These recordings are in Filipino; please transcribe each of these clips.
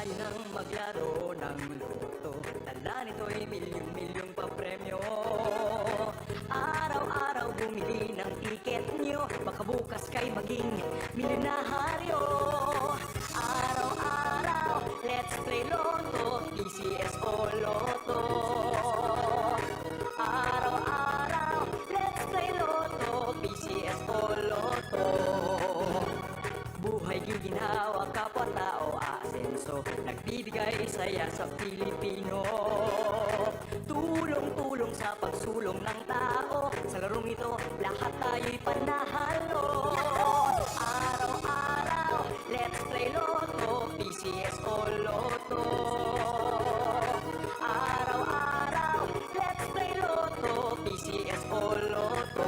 Pwede nang maglaro ng loto. Dala nito'y milyong-milyong papremyo. Araw-araw bumili ng tiket nyo, baka bukas kay maging milyonaryo. Araw-araw, let's play Lotto, PCS o Lotto. Araw-araw, let's play Lotto, PCS o Lotto. Buhay giginhawa, kapwa-tao asenso, nagbibigay saya sa Pilipino. Tulong-tulong sa pagsulong ng tao, sa larong ito lahat tayo'y panahalo. Araw-araw, let's play Lotto, PCS o Lotto. Araw-araw, let's play Lotto, PCS o Lotto.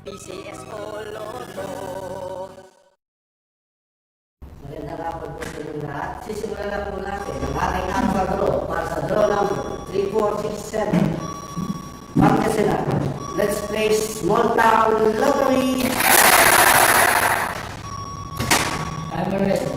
PCS o Lotto. Magandang hapon po sa inyong lahat. Sisimulan na po natin ang ating alpha draw para sa draw number 3467. Pangasinan. Let's play Small Town Lottery. Timer ready.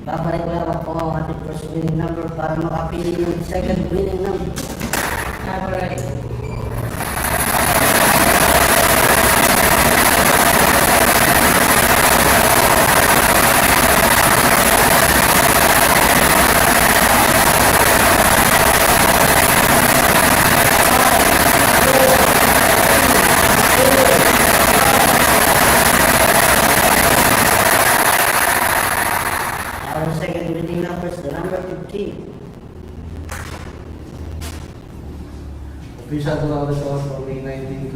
Babalik ko lang po ang ating first winning number para makapili ng second winning number. Alright. Our second winning number is the number 15. Official draw result for May 19,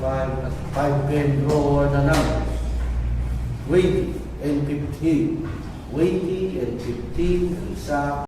2025 at 5 game draw are the numbers 20 and 15. 20 and 15 and sa